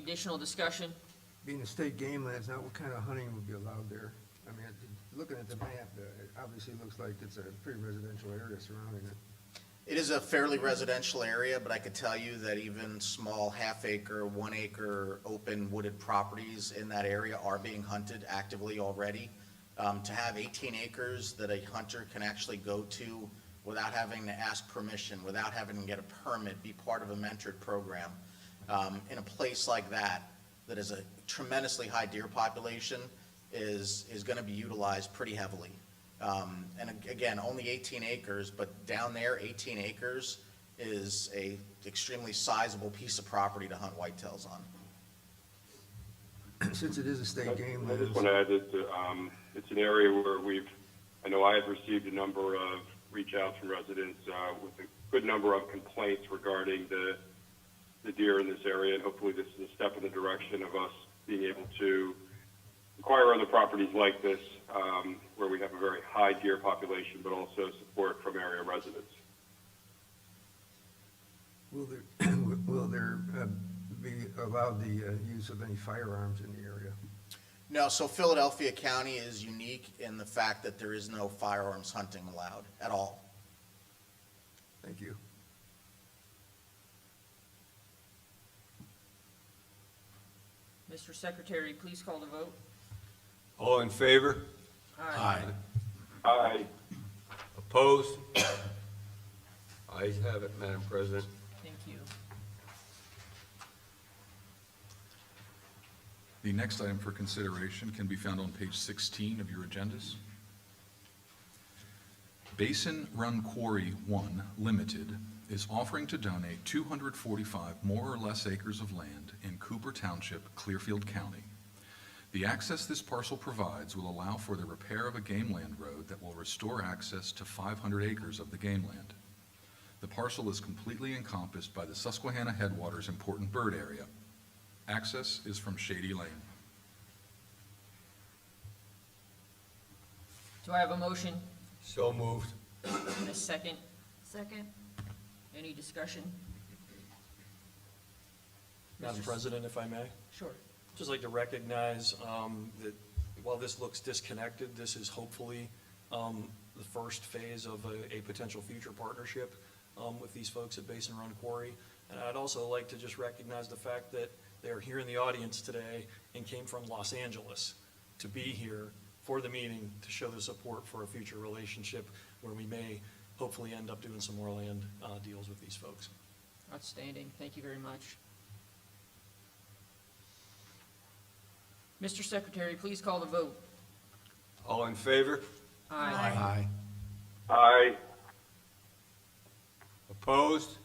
additional discussion? Being a state game lands, now what kind of hunting would be allowed there? I mean, looking at the map, it obviously looks like it's a pretty residential area surrounding it. It is a fairly residential area, but I could tell you that even small half-acre, 1 acre open wooded properties in that area are being hunted actively already. To have 18 acres that a hunter can actually go to without having to ask permission, without having to get a permit, be part of a mentored program, in a place like that is a tremendously high deer population, is going to be utilized pretty heavily. And again, only 18 acres, but down there, 18 acres is a extremely sizable piece of property to hunt whitetails on. Since it is a state game I land. just want to add that it's an area where I know I have received a number of reach outs from residents with a good number of complaints regarding the deer in this area, and hopefully this is a step in the direction of us being able to acquire other properties like this where we have a very high deer population, but also support from area residents. Will there be allowed the use of any firearms in the area? No, so Philadelphia County is unique in the fact that there is no firearms hunting allowed at all. Thank you. Mr. Secretary, please call the vote. All in favor? Aye. Aye. Opposed? Ayes have it, Madam President. Thank you. The next item for consideration can be found on page 16 of your agendas. Basin Run Quarry 1 Limited is offering to donate 245 more or less acres of land in Cooper Township, Clearfield County. The access this parcel provides will allow for the repair of a game land road that will restore access to 500 acres of the game land. The parcel is completely encompassed by the Susquehanna Headwaters Important Bird Area. Access is from Shady Lane. Do I have a motion So moved. and a second? Second. Any discussion? Madam Mr. President, if I may, Sure. just like to recognize that while this looks disconnected, this is hopefully the first phase of a potential future partnership with these folks at Basin Run Quarry. And I'd also like to just recognize the fact that they're here in the audience today and came from Los Angeles to be here for the meeting to show the support for a future relationship where we may hopefully end up doing some more land deals with these folks. Outstanding. Thank you very much. Mr. Secretary, please call the vote. All in favor? Aye. Aye. Opposed?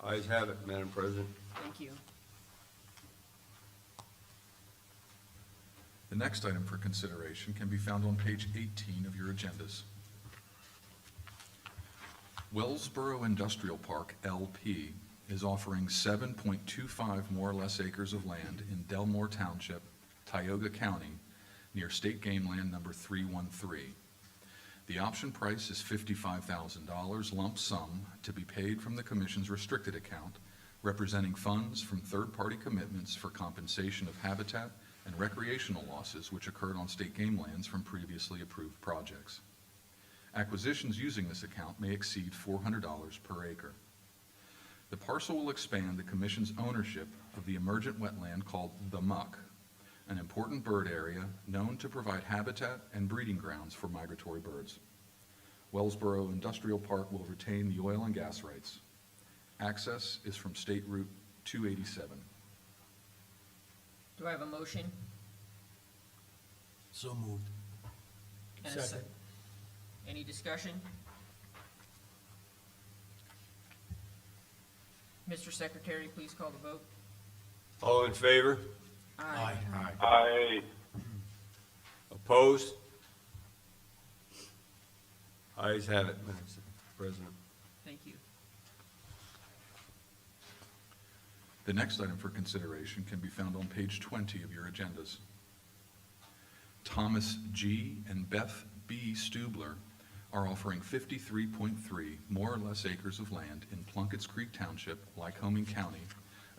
Ayes have it, Madam President. Thank you. The next item for consideration can be found on page 18 of your agendas. Wellsboro Industrial Park, LP, is offering 7.25 more or less acres of land in Delmore Township, Tioga County, near State Game Land number 313. The option price is $55,000 lump sum to be paid from the Commission's restricted account, representing funds from third-party commitments for compensation of habitat and recreational losses which occurred on state game lands from previously approved projects. Acquisitions using this account may exceed $400 per acre. The parcel will expand the Commission's ownership of the emergent wetland called the Muck, an important bird area known to provide habitat and breeding grounds for migratory birds. Wellsboro Industrial Park will retain the oil and gas rights. Access is from State Route 287. Do I have a motion? So moved. And a second. Any discussion? Mr. Secretary, please call the vote. All in favor? Aye. Aye. Opposed? Ayes have it, Madam President. Thank you. The next item for consideration can be found on page 20 of your agendas. Thomas G. and Beth B. Stubler are offering 53.3 more or less acres of land in Plunkett's Creek Township, Lycoming County,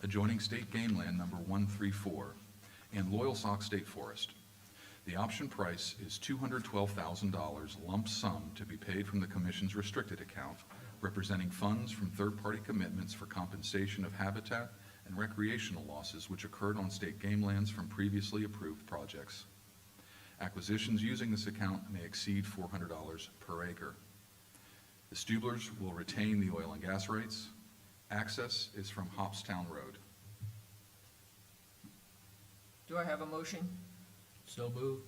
adjoining state game land number 134, and Loyalsock State Forest. The option price is $212,000 lump sum to be paid from the Commission's restricted account, representing funds from third-party commitments for compensation of habitat and recreational losses which occurred on state game lands from previously approved projects. Acquisitions using this account may exceed $400 per acre. The Stublers will retain the oil and gas rights. Access is from Hopstown Road. Do I have a motion? So moved.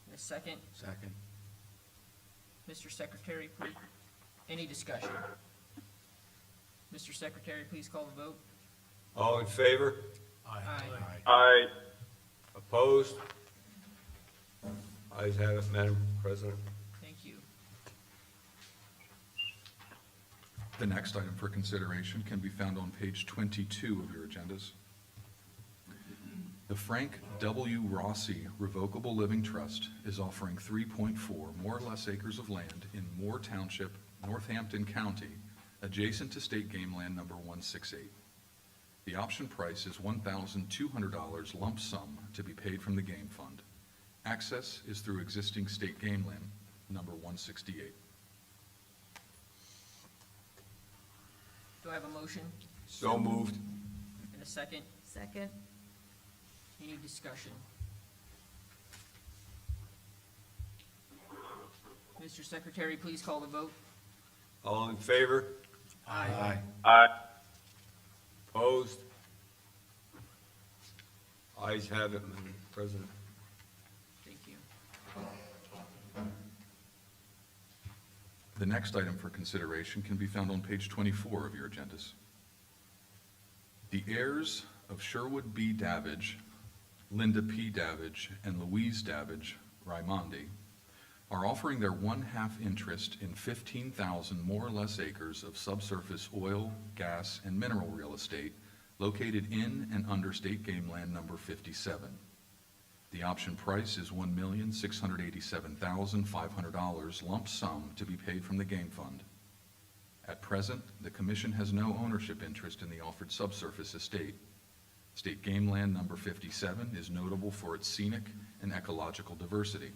And a second? Second. Mr. Secretary, please, any discussion? Mr. Secretary, please call the vote. All in favor? Aye. Aye. Opposed? Ayes have it, Madam President. Thank you. The next item for consideration can be found on page 22 of your agendas. The Frank W. Rossi Revocable Living Trust is offering 3.4 more or less acres of land in Moore Township, Northampton County, adjacent to state game land number 168. The option price is $1,200 lump sum to be paid from the game fund. Access is through existing state game land number 168. Do I have a motion? So moved. And a second? Second. Any discussion? Mr. Secretary, please call the vote. All in favor? Aye. Aye. Opposed? Ayes have it, Madam President. Thank you. The next item for consideration can be found on page 24 of your agendas. The heirs of Sherwood B. Davidge, Linda P. Davidge, and Louise Davidge Raimondi are offering their 1/2 interest in 15,000 more or less acres of subsurface oil, gas, and mineral real estate located in and under state game land number 57. The option price is $1,687,500 lump sum to be paid from the game fund. At present, the Commission has no ownership interest in the offered subsurface estate. State game land number 57 is notable for its scenic and ecological diversity.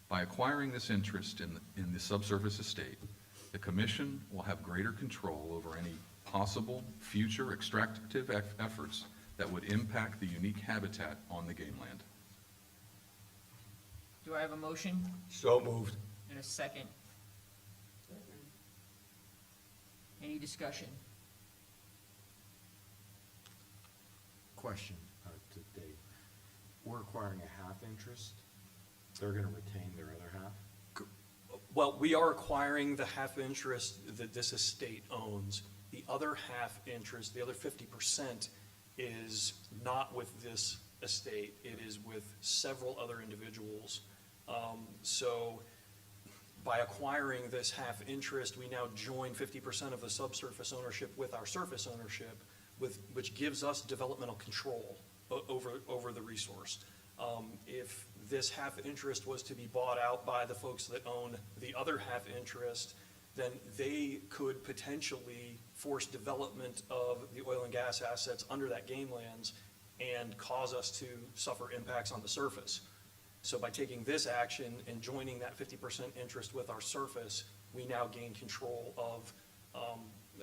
By acquiring this interest in the subsurface estate, the Commission will have greater control over any possible future extractive efforts that would impact the unique habitat on the game land. Do I have a motion So moved. and a second? Any discussion? Question to Dave. We're acquiring a half interest. They're gonna retain their other half? Well, we are acquiring the half interest that this estate owns. The other half interest, the other 50%, is not with this estate. It is with several other individuals. So by acquiring this half interest, we now join 50% of the subsurface ownership with our surface ownership, which gives us developmental control over the resource. If this half interest was to be bought out by the folks that own the other half interest, then they could potentially force development of the oil and gas assets under that game lands and cause us to suffer impacts on the surface. So by taking this action and joining that 50% interest with our surface, we now gain control of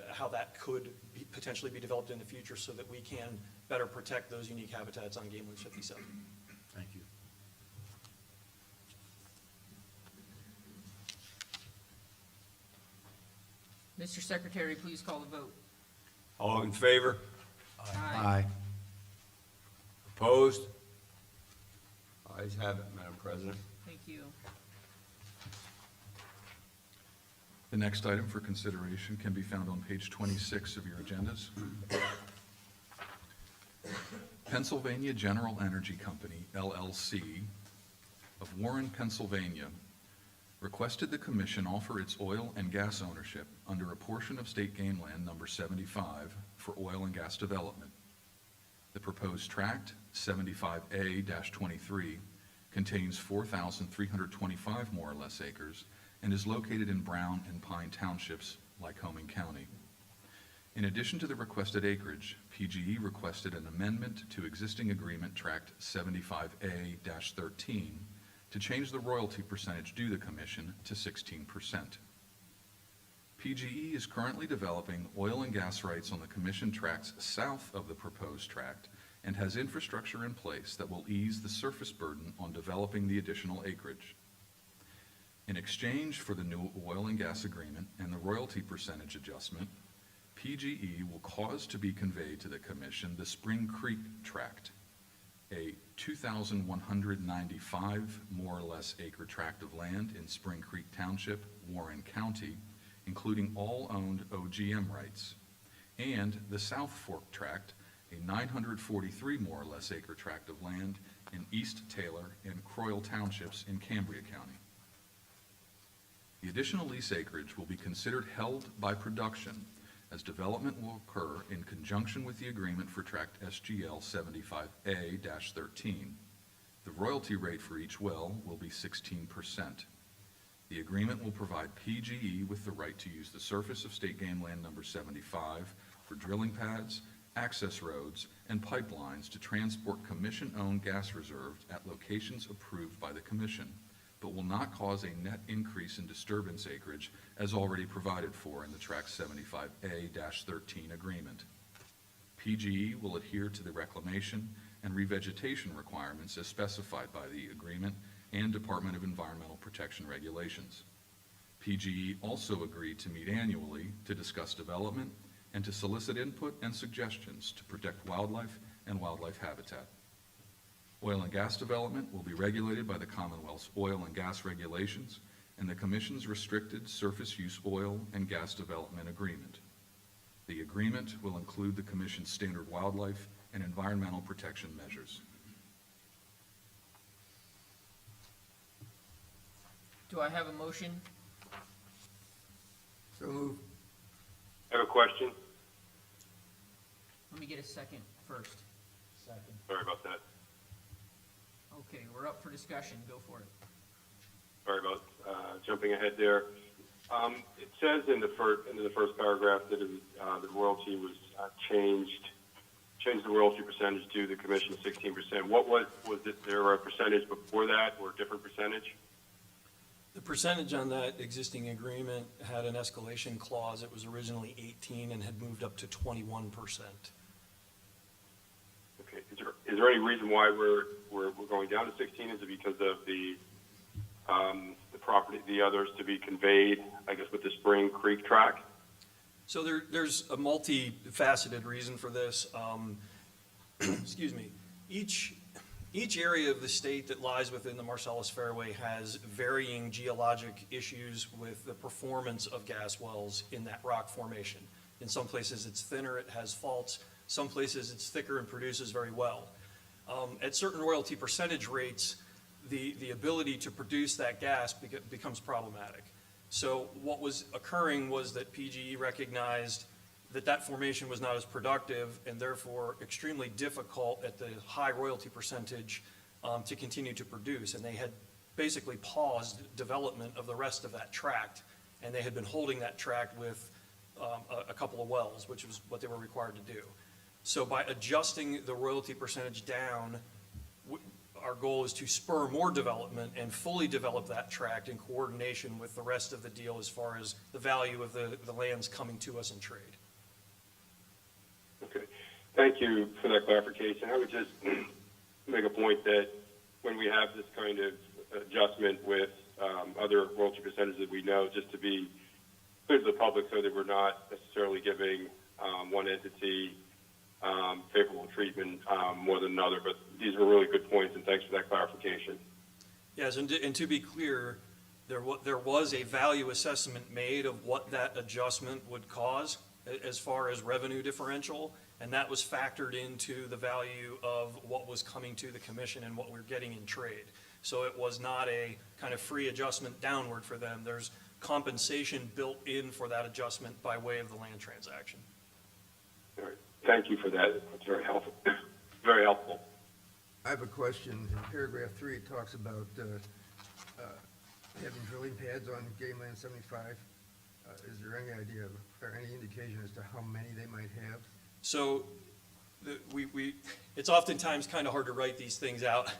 how that could potentially be developed in the future so that we can better protect those unique habitats on Game Land 57. Thank you. Mr. Secretary, please call the vote. All in favor? Aye. Opposed? Ayes have it, Madam President. Thank you. The next item for consideration can be found on page 26 of your agendas. Pennsylvania General Energy Company, LLC, of Warren, Pennsylvania, requested the Commission offer its oil and gas ownership under a portion of state game land number 75 for oil and gas development. The proposed tract, 75A-23, contains 4,325 more or less acres and is located in Brown and Pine Townships, Lycoming County. In addition to the requested acreage, PGE requested an amendment to existing agreement tract 75A-13 to change the royalty percentage due the commission to 16%. PGE is currently developing oil and gas rights on the commission tracts south of the proposed tract and has infrastructure in place that will ease the surface burden on developing the additional acreage. In exchange for the new oil and gas agreement and the royalty percentage adjustment, PGE will cause to be conveyed to the commission the Spring Creek tract, a 2,195 more or less acre tract of land in Spring Creek Township, Warren County, including all owned OGM rights, and the South Fork tract, a 943 more or less acre tract of land in East Taylor and Croyle Townships in Cambria County. The additional lease acreage will be considered held by production, as development will occur in conjunction with the agreement for tract SGL 75A-13. The royalty rate for each well will be 16%. The agreement will provide PGE with the right to use the surface of State Game Land number 75 for drilling pads, access roads, and pipelines to transport commission-owned gas reserves at locations approved by the commission, but will not cause a net increase in disturbance acreage as already provided for in the Tract 75A-13 agreement. PGE will adhere to the reclamation and revegetation requirements as specified by the agreement and Department of Environmental Protection regulations. PGE also agreed to meet annually to discuss development and to solicit input and suggestions to protect wildlife and wildlife habitat. Oil and gas development will be regulated by the Commonwealth's oil and gas regulations and the Commission's restricted surface use oil and gas development agreement. The agreement will include the Commission's standard wildlife and environmental protection measures. Do I have a motion? So move. I have a question. Let me get a second first. Sorry about that. Okay, we're up for discussion. Go for it. Sorry about jumping ahead there. It says in the first paragraph that the royalty was changed the royalty percentage to the commission 16%. What was there a percentage before that or a different percentage? The percentage on that existing agreement had an escalation clause. It was originally 18 and had moved up to 21%. Okay. Is there any reason why we're going down to 16? Is it because of the property, the others to be conveyed, I guess, with the Spring Creek tract? So there's a multifaceted reason for this. Excuse me. Each area of the state that lies within the Marcellus Fairway has varying geologic issues with the performance of gas wells in that rock formation. In some places it's thinner, it has faults. Some places it's thicker and produces very well. At certain royalty percentage rates, the ability to produce that gas becomes problematic. So what was occurring was that PGE recognized that formation was not as productive and therefore extremely difficult at the high royalty percentage to continue to produce. And they had basically paused development of the rest of that tract, and they had been holding that tract with a couple of wells, which was what they were required to do. So by adjusting the royalty percentage down, our goal is to spur more development and fully develop that tract in coordination with the rest of the deal as far as the value of the lands coming to us in trade. Okay. Thank you for that clarification. I would just make a point that when we have this kind of adjustment with other royalty percentages that we know, just to be clear to the public so that we're not necessarily giving one entity favorable treatment more than another, but these were really good points, and thanks for that clarification. Yes, and to be clear, there was a value assessment made of what that adjustment would cause as far as revenue differential, and that was factored into the value of what was coming to the commission and what we're getting in trade. So it was not a kind of free adjustment downward for them. There's compensation built in for that adjustment by way of the land transaction. All right. Thank you for that. That's very helpful. Very helpful. I have a question. In paragraph 3, it talks about having drilling pads on Game Land 75. Is there any idea or any indication as to how many they might have? So, it's oftentimes kind of hard to write these things out.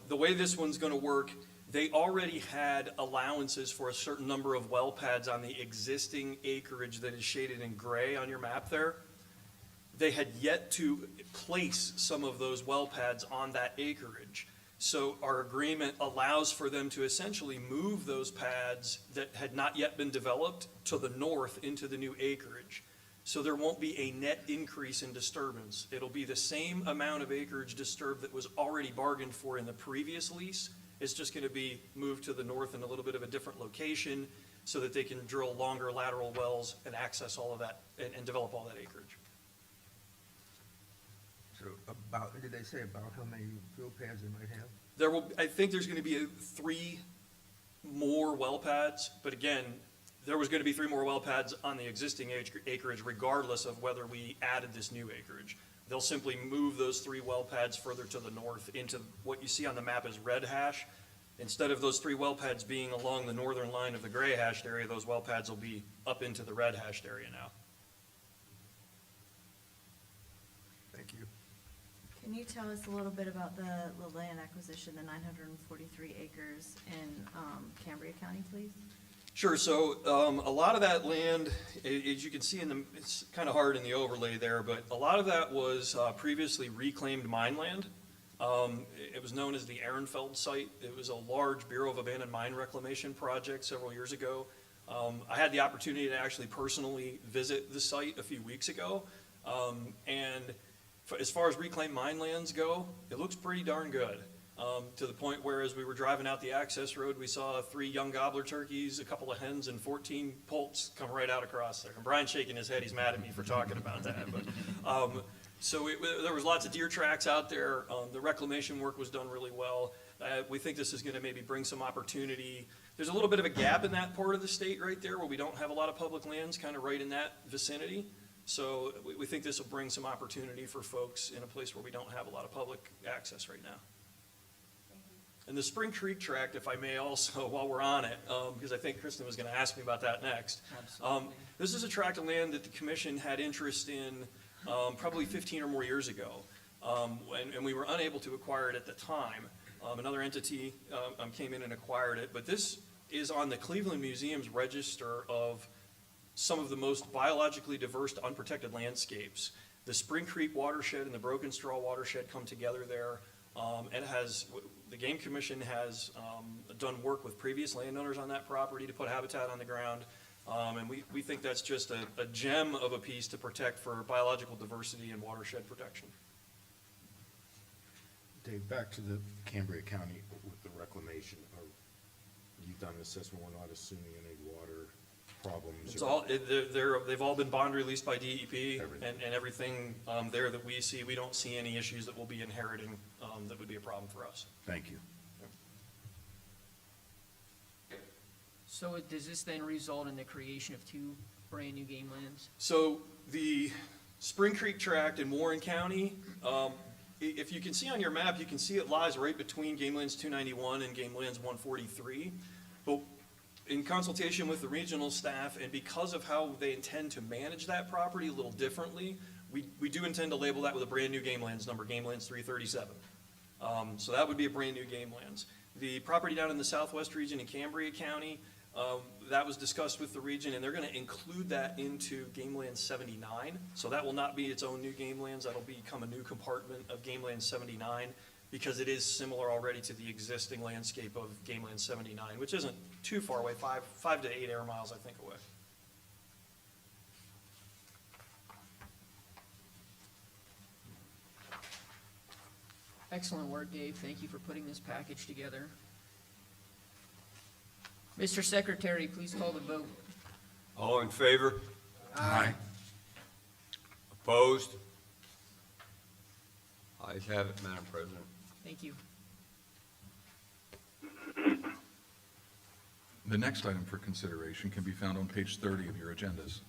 The way this one's gonna work, they already had allowances for a certain number of well pads on the existing acreage that is shaded in gray on your map there. They had yet to place some of those well pads on that acreage. So our agreement allows for them to essentially move those pads that had not yet been developed to the north into the new acreage. So there won't be a net increase in disturbance. It'll be the same amount of acreage disturbed that was already bargained for in the previous lease. It's just gonna be moved to the north in a little bit of a different location so that they can drill longer lateral wells and access all of that and develop all that acreage. So about, did they say about how many drill pads they might have? I think there's gonna be 3 more well pads, but again, there was gonna be 3 more well pads on the existing acreage regardless of whether we added this new acreage. They'll simply move those 3 well pads further to the north into what you see on the map as red hash. Instead of those 3 well pads being along the northern line of the gray hashed area, those well pads will be up into the red hashed area now. Thank you. Can you tell us a little bit about the land acquisition, the 943 acres in Cambria County, please? Sure, so a lot of that land, as you can see it's kind of hard in the overlay there, but a lot of that was previously reclaimed mine land. It was known as the Ehrenfeld site. It was a large Bureau of Abandoned Mine Reclamation project several years ago. I had the opportunity to actually personally visit the site a few weeks ago. And as far as reclaimed mine lands go, it looks pretty darn good. To the point where as we were driving out the access road, we saw 3 young gobbler turkeys, a couple of hens, and 14 poults come right out across there. And Brian's shaking his head, he's mad at me for talking about that. But so there was lots of deer tracks out there. The reclamation work was done really well. We think this is gonna maybe bring some opportunity. There's a little bit of a gap in that part of the state right there where we don't have a lot of public lands, kind of right in that vicinity. So we think this will bring some opportunity for folks in a place where we don't have a lot of public access right now. And the Spring Creek tract, if I may also, while we're on it, because I think Kristen was gonna ask me about that next. Absolutely. This is a tract of land that the commission had interest in probably 15 or more years ago. And we were unable to acquire it at the time. Another entity came in and acquired it, but this is on the Cleveland Museum's register of some of the most biologically diverse unprotected landscapes. The Spring Creek watershed and the Broken Straw watershed come together there. And the Game Commission has done work with previous landowners on that property to put habitat on the ground. And we think that's just a gem of a piece to protect for biological diversity and watershed protection. Dave, back to the Cambria County with the reclamation. You've done an assessment, we're not assuming any water problems? It's all, they've all been bond released by DEP, Everything. and everything there that we see, we don't see any issues that we'll be inheriting that would be a problem for us. Thank you. So does this then result in the creation of 2 brand-new game lands? So the Spring Creek tract in Warren County, if you can see on your map, you can see it lies right between Game Lands 291 and Game Lands 143. But in consultation with the regional staff, and because of how they intend to manage that property a little differently, we do intend to label that with a brand-new Game Lands number, Game Lands 337. So that would be a brand-new Game Lands. The property down in the southwest region in Cambria County, that was discussed with the region, and they're gonna include that into Game Lands 79. So that will not be its own new Game Lands, that'll become a new compartment of Game Lands 79, because it is similar already to the existing landscape of Game Lands 79, which isn't too far away, 5 to 8 air miles, I think, away. Excellent work, Dave. Thank you for putting this package together. Mr. Secretary, please call the vote. All in favor? Aye. Opposed? Ayes have it, Madam President. Thank you. The next item for consideration can be found on page 30 of your agendas.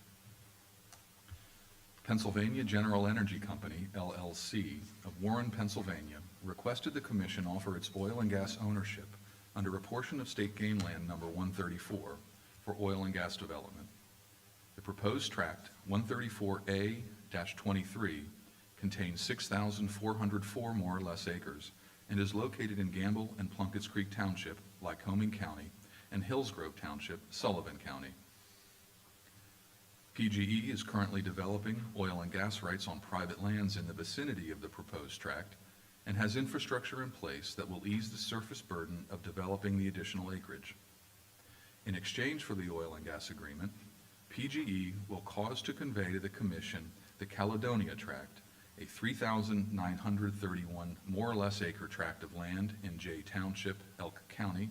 Pennsylvania General Energy Company, LLC, of Warren, Pennsylvania, requested the commission offer its oil and gas ownership under a portion of state game land number 134 for oil and gas development. proposed tract 134A-23 contains 6,404 more or less acres and is located in Gamble and Plunkett's Creek Township, Lycoming County, and Hillsgrove Township, Sullivan County. PGE is currently developing oil and gas rights on private lands in the vicinity of the proposed tract and has infrastructure in place that will ease the surface burden of developing the additional acreage. In exchange for the oil and gas agreement, PGE will cause to convey to the Commission the Caledonia tract, a 3,931 more or less acre tract of land in Jay Township, Elk County.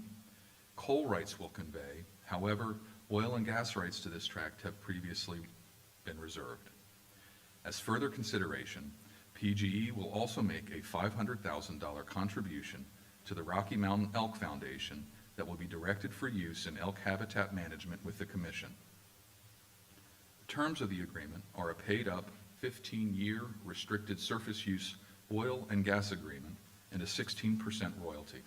Coal rights will convey, however, oil and gas rights to this tract have previously been reserved. As further consideration, PGE will also make a $500,000 contribution to the Rocky Mountain Elk Foundation that will be directed for use in elk habitat management with the Commission. The terms of the agreement are a paid-up 15-year restricted surface use oil and gas agreement and a 16% royalty.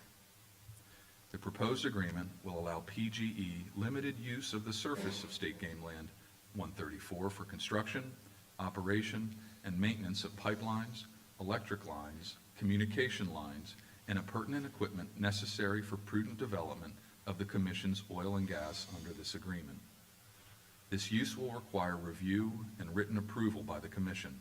The proposed agreement will allow PGE limited use of the surface of State Game Land 134 for construction, operation, and maintenance of pipelines, electric lines, communication lines, and appurtenant equipment necessary for prudent development of the Commission's oil and gas under this agreement. This use will require review and written approval by the Commission.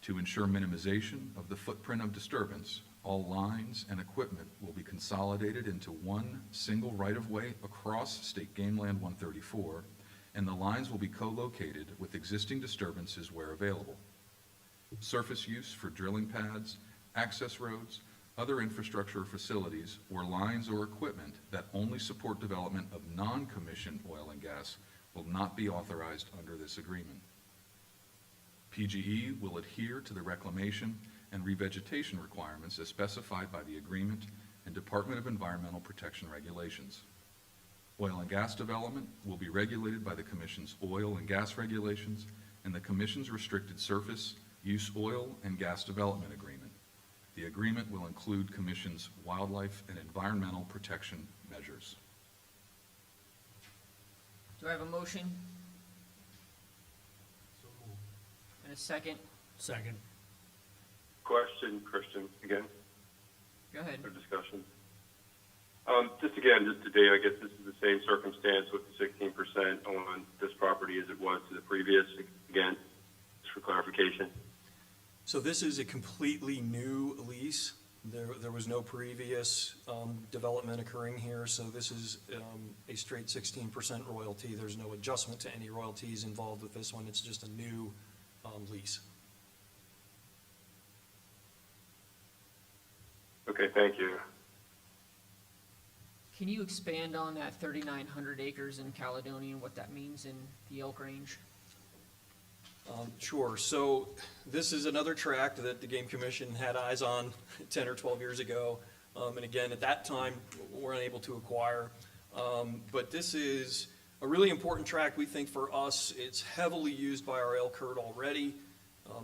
To ensure minimization of the footprint of disturbance, all lines and equipment will be consolidated into one single right-of-way across State Game Land 134, and the lines will be co-located with existing disturbances where available. Surface use for drilling pads, access roads, other infrastructure facilities, or lines or equipment that only support development of non-commissioned oil and gas will not be authorized under this agreement. PGE will adhere to the reclamation and revegetation requirements as specified by the agreement and Department of Environmental Protection regulations. Oil and gas development will be regulated by the Commission's oil and gas regulations and the Commission's restricted surface use oil and gas development agreement. The agreement will include Commission's wildlife and environmental protection measures. Do I have a motion? And a second? Second. Question, Christian, again, Go ahead. for discussion. Just today, I guess this is the same circumstance with the 16% on this property as it was to the previous, again, just for clarification. So this is a completely new lease. There was no previous development occurring here, so this is a straight 16% royalty. There's no adjustment to any royalties involved with this one. It's just a new lease. Okay, thank you. Can you expand on that 3,900 acres in Caledonia and what that means in the Elk Range? Sure. So this is another tract that the Game Commission had eyes on 10 or 12 years ago. And again, at that time, we're unable to acquire. But this is a really important tract, we think, for us. It's heavily used by our elk herd already.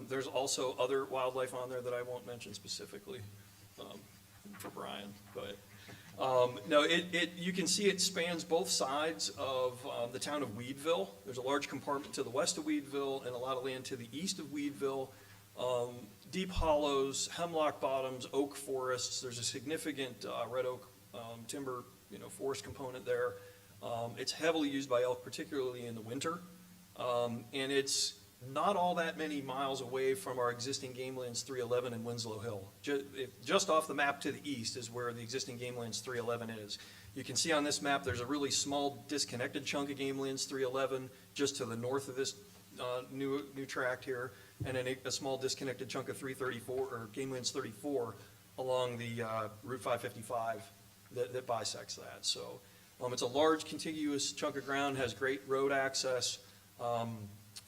There's also other wildlife on there that I won't mention specifically for Brian. But no, you can see it spans both sides of the town of Weedville. There's a large compartment to the west of Weedville and a lot of land to the east of Weedville. Deep hollows, hemlock bottoms, oak forests. There's a significant red oak timber, forest component there. It's heavily used by elk, particularly in the winter. And it's not all that many miles away from our existing game lands 311 and Winslow Hill. Just off the map to the east is where the existing game lands 311 is. You can see on this map there's a really small disconnected chunk of game lands 311 just to the north of this new tract here, and then a small disconnected chunk of 334 or game lands 34 along the Route 555 that bisects that. So it's a large contiguous chunk of ground, has great road access.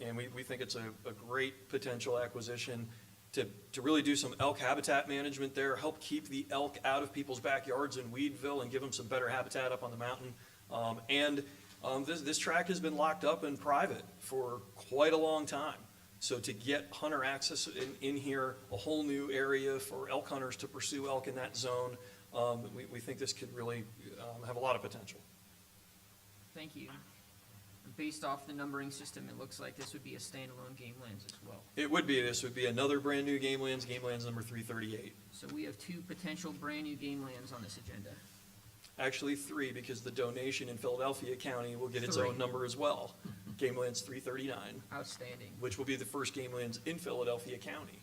And we think it's a great potential acquisition to really do some elk habitat management there, help keep the elk out of people's backyards in Weedville and give them some better habitat up on the mountain. This tract has been locked up and private for quite a long time. So to get hunter access in here, a whole new area for elk hunters to pursue elk in that zone, we think this could really have a lot of potential. Thank you. Based off the numbering system, it looks like this would be a standalone game lands as well. It would be, this would be another brand-new game lands number 338. So we have two potential brand-new game lands on this agenda. Actually, 3, because the donation in Philadelphia County will get its 3. own number as well. Game lands 339, Outstanding. which will be the first game lands in Philadelphia County.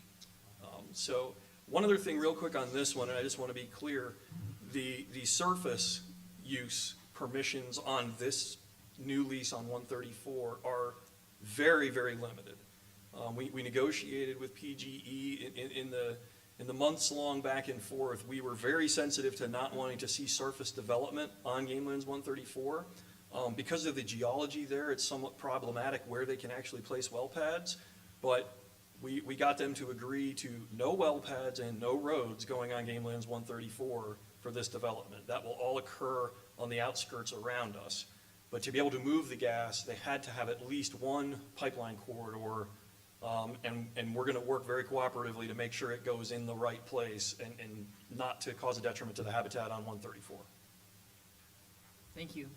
So, one other thing real quick on this one, and I just want to be clear, the surface use permissions on this new lease on 134 are very, very limited. We negotiated with PGE in the months-long back and forth. We were very sensitive to not wanting to see surface development on Game Lands 134. Because of the geology there, it's somewhat problematic where they can actually place well pads, but we got them to agree to no well pads and no roads going on Game Lands 134 for this development. That will all occur on the outskirts around us. But to be able to move the gas, they had to have at least one pipeline corridor, and we're gonna work very cooperatively to make sure it goes in the right place and not to cause a detriment to the habitat on 134. Thank you.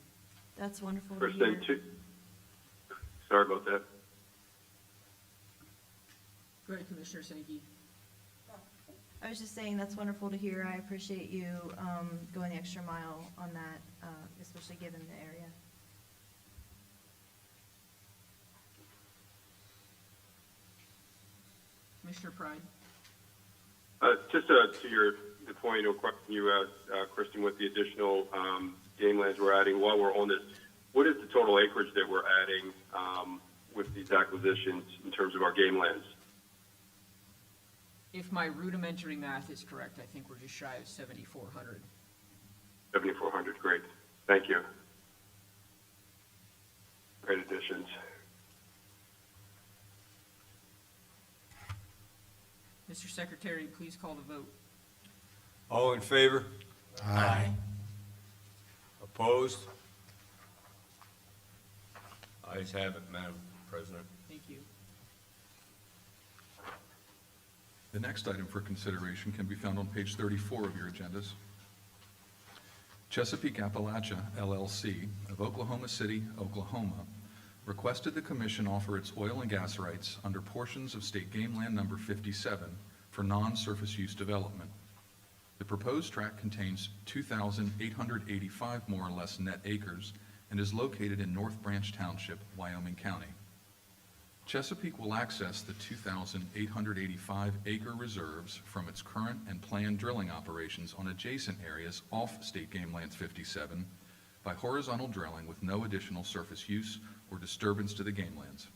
That's wonderful to First hear. thing, too, sorry about that. Go ahead, Commissioner Seneke. I was just saying, that's wonderful to hear. I appreciate you going the extra mile on that, especially given the area. Commissioner Pride? Just to the point or question you asked, Kristen, with the additional game lands we're adding, while we're on this, what is the total acreage that we're adding with these acquisitions in terms of our game lands? If my rudimentary math is correct, I think we're just shy of 7,400. 7,400, great. Thank you. Great additions. Mr. Secretary, please call the vote. All in favor? Aye. Opposed? Ayes have it, Madam President. Thank you. The next item for consideration can be found on page 34 of your agendas. Chesapeake Appalachia LLC of Oklahoma City, Oklahoma, requested the commission offer its oil and gas rights under portions of State Game Land number 57 for non-surface use development. The proposed tract contains 2,885 more or less net acres and is located in North Branch Township, Lycoming County. Chesapeake will access the 2,885 acre reserves from its current and planned drilling operations on adjacent areas off State Game Lands 57 by horizontal drilling with no additional surface use or disturbance to the game lands.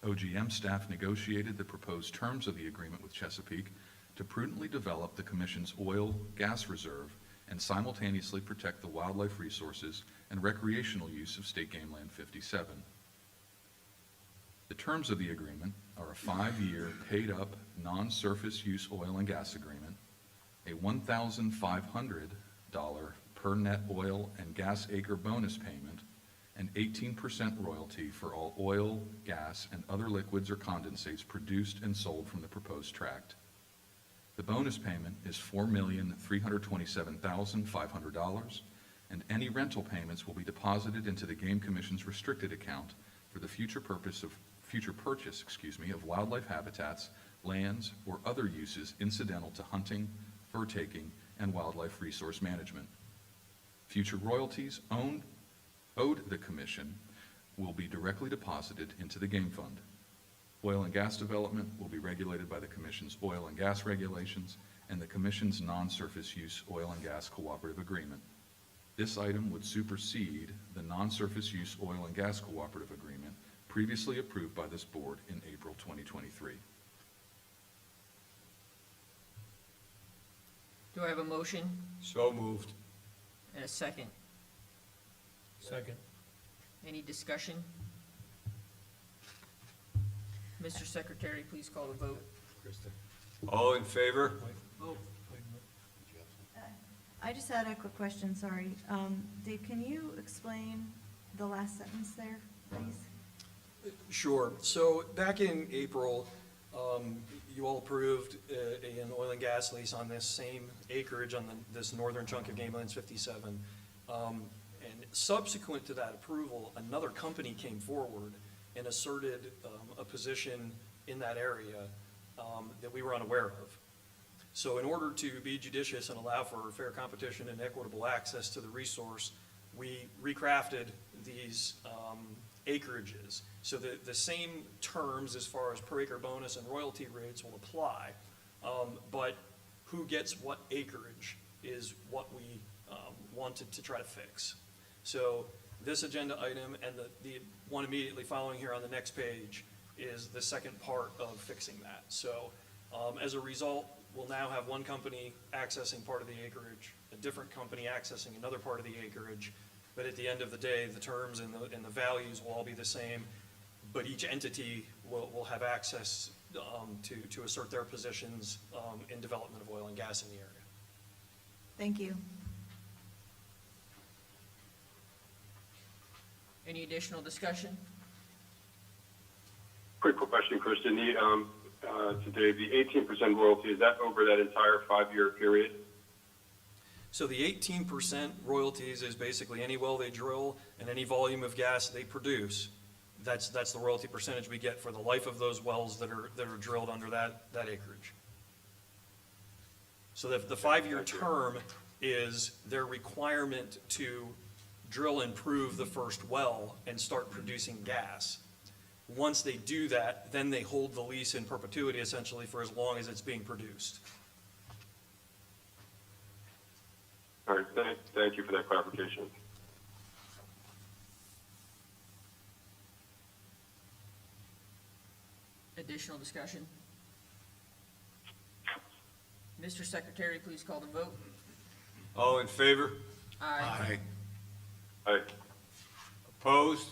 OGM staff negotiated the proposed terms of the agreement with Chesapeake to prudently develop the Commission's oil gas reserve and simultaneously protect the wildlife resources and recreational use of State Game Land 57. The terms of the agreement are a 5-year paid-up non-surface use oil and gas agreement, a $1,500 per net oil and gas acre bonus payment, and 18% royalty for all oil, gas, and other liquids or condensates produced and sold from the proposed tract. The bonus payment is $4,327,500, and any rental payments will be deposited into the Game Commission's restricted account for the future purchase of wildlife habitats, lands, or other uses incidental to hunting, fur taking, and wildlife resource management. Future royalties owed the Commission will be directly deposited into the Game Fund. Oil and gas development will be regulated by the Commission's oil and gas regulations and the Commission's non-surface use oil and gas cooperative agreement. This item would supersede the non-surface use oil and gas cooperative agreement previously approved by this board in April 2023. Do I have a motion So moved. and a second? Second. Any discussion? Mr. Secretary, please call the vote. All in favor? I just had a quick question, sorry. Dave, can you explain the last sentence there, please? Sure. So back in April, you all approved an oil and gas lease on this same acreage on this northern chunk of Game Lands 57. And subsequent to that approval, another company came forward and asserted a position in that area that we were unaware of. So in order to be judicious and allow for fair competition and equitable access to the resource, we recrafted these acreages. So the same terms as far as per acre bonus and royalty rates will apply, but who gets what acreage is what we wanted to try to fix. So this agenda item and the one immediately following here on the next page is the second part of fixing that. So as a result, we'll now have one company accessing part of the acreage, a different company accessing another part of the acreage, but at the end of the day, the terms and the values will all be the same, but each entity will have access to assert their positions in development of oil and gas in the area. Thank you. Any additional discussion? Quick question, Kristen. Today, the 18% royalty, is that over that entire 5-year period? So the 18% royalties is basically any well they drill and any volume of gas they produce. That's the royalty percentage we get for the life of those wells that are drilled under that acreage. So the 5-year term is their requirement to drill and prove the first well and start producing gas. Once they do that, then they hold the lease in perpetuity essentially for as long as it's being produced. All right, thank you for that clarification. Additional discussion? Mr. Secretary, please call the vote. All in favor? Aye. Aye. Opposed?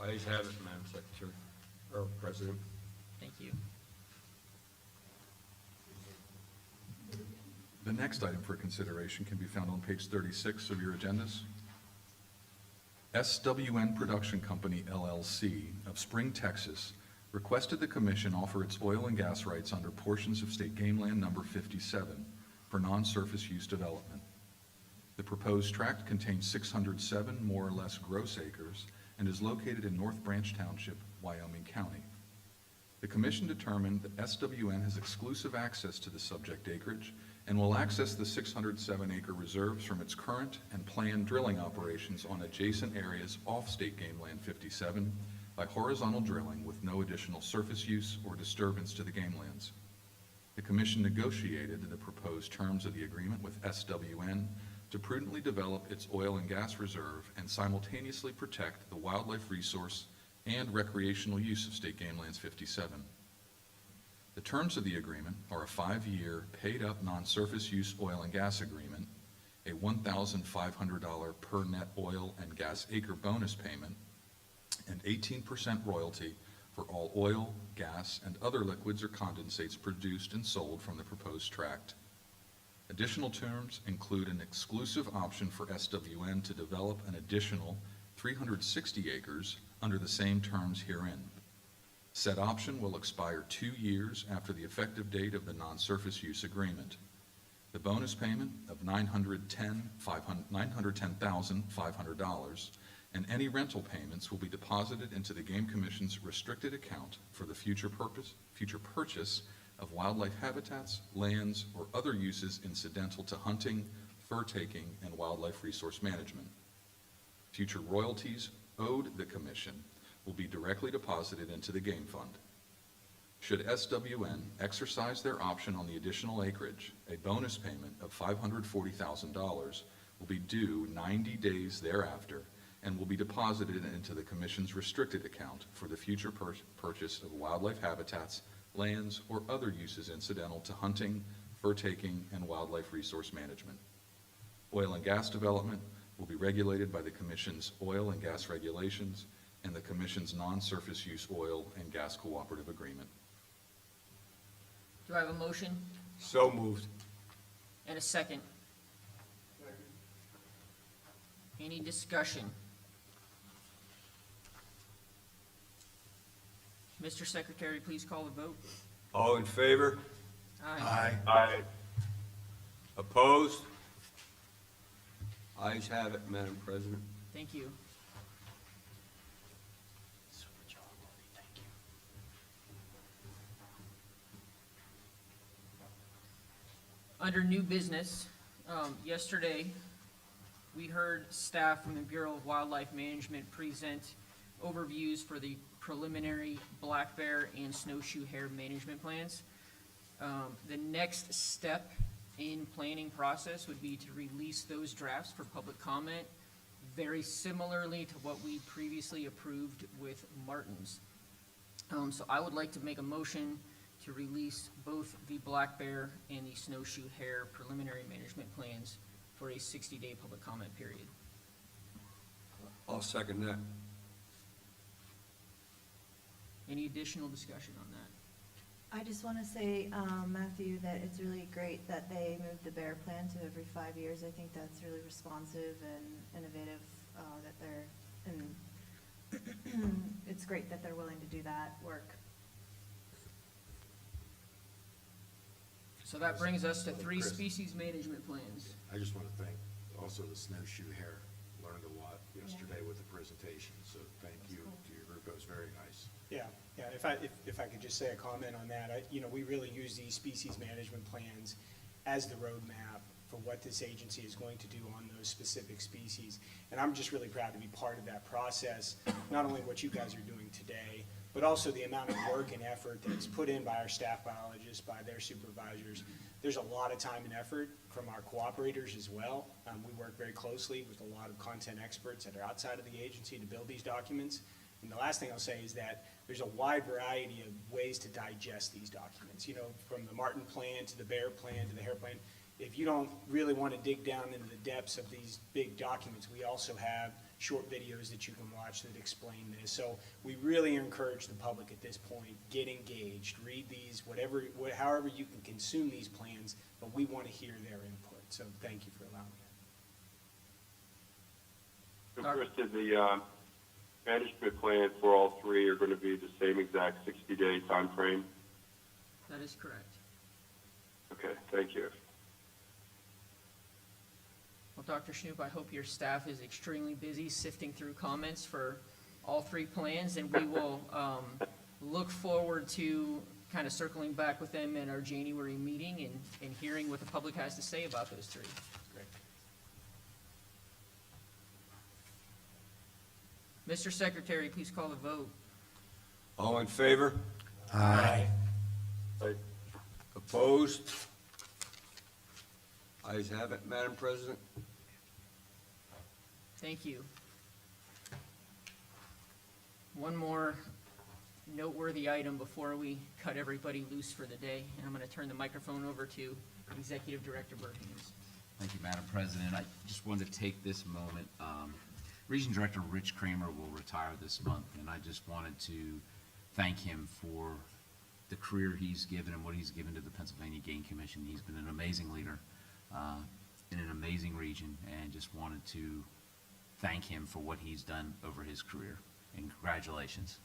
Ayes have it, Madam Secretary, or President. Thank you. The next item for consideration can be found on page 36 of your agendas. SWN Production Company, LLC of Spring, Texas, requested the commission offer its oil and gas rights under portions of State Game Land Number 57 for non-surface use development. The proposed tract contains 607 more or less gross acres and is located in North Branch Township, Lycoming County. The commission determined that SWN has exclusive access to the subject acreage and will access the 607-acre reserves from its current and planned drilling operations on adjacent areas off State Game Land 57 by horizontal drilling with no additional surface use or disturbance to the game lands. The commission negotiated the proposed terms of the agreement with SWN to prudently develop its oil and gas reserve and simultaneously protect the wildlife resource and recreational use of State Game Lands 57. The terms of the agreement are a 5-year paid-up non-surface use oil and gas agreement, a $1,500 per net oil and gas acre bonus payment, and 18% royalty for all oil, gas, and other liquids or condensates produced and sold from the proposed tract. Additional terms include an exclusive option for SWN to develop an additional 360 acres under the same terms herein. Said option will expire 2 years after the effective date of the non-surface use agreement. The bonus payment of $910,500 and any rental payments will be deposited into the Game Commission's restricted account for the future purchase of wildlife habitats, lands, or other uses incidental to hunting, fur taking, and wildlife resource management. Future royalties owed the Commission will be directly deposited into the game fund. Should SWN exercise their option on the additional acreage, a bonus payment of $540,000 will be due 90 days thereafter and will be deposited into the Commission's restricted account for the future purchase of wildlife habitats, lands, or other uses incidental to hunting, fur taking, and wildlife resource management. Oil and gas development will be regulated by the Commission's oil and gas regulations and the Commission's non-surface use oil and gas cooperative agreement. Do I have a motion So moved. and a second? Any discussion? Mr. Secretary, please call the vote. All in favor? Aye. Aye. Opposed? Ayes have it, Madam President. Thank you. Under new business, yesterday, we heard staff from the Bureau of Wildlife Management present overviews for the preliminary black bear and snowshoe hare management plans. The next step in planning process would be to release those drafts for public comment, very similarly to what we previously approved with Martin's. So I would like to make a motion to release both the black bear and the snowshoe hare preliminary management plans for a 60-day public comment period. I'll second that. Any additional discussion on that? I just want to say, Matthew, that it's really great that they moved the bear plan to every 5 years. I think that's really responsive and innovative, that they're, and it's great that they're willing to do that work. So that brings us to 3 Chris. species management plans. I just want to thank also the snowshoe hare. Learned a lot yesterday with the presentation, so thank you to your group. It was very nice. Yeah, if I could just say a comment on that, we really use these species management plans as the roadmap for what this agency is going to do on those specific species. And I'm just really proud to be part of that process, not only what you guys are doing today, but also the amount of work and effort that's put in by our staff biologists, by their supervisors. There's a lot of time and effort from our cooperators as well. We work very closely with a lot of content experts that are outside of the agency to build these documents. And the last thing I'll say is that there's a wide variety of ways to digest these documents, from the Martin plan to the bear plan to the hare plan. If you don't really want to dig down into the depths of these big documents, we also have short videos that you can watch that explain this. So we really encourage the public at this point, get engaged, read these, however you can consume these plans, but we want to hear their input. So thank you for allowing me. So Chris, did the management plan for all 3 are going to be the same exact 60-day time frame? That is correct. Okay, thank you. Well, Dr. Schnoop, I hope your staff is extremely busy sifting through comments for all 3 plans, and we will look forward to kind of circling back with them in our January meeting and hearing what the public has to say about those 3. Great. Mr. Secretary, please call the vote. All in favor? Aye. Opposed? Ayes have it, Madam President. Thank you. One more noteworthy item before we cut everybody loose for the day, and I'm going to turn the microphone over to Executive Director Burkins. Thank you, Madam President. I just wanted to take this moment. Region Director Rich Kramer will retire this month, and I just wanted to thank him for the career he's given and what he's given to the Pennsylvania Game Commission. He's been an amazing leader in an amazing region, and just wanted to thank him for what he's done over his career. And congratulations.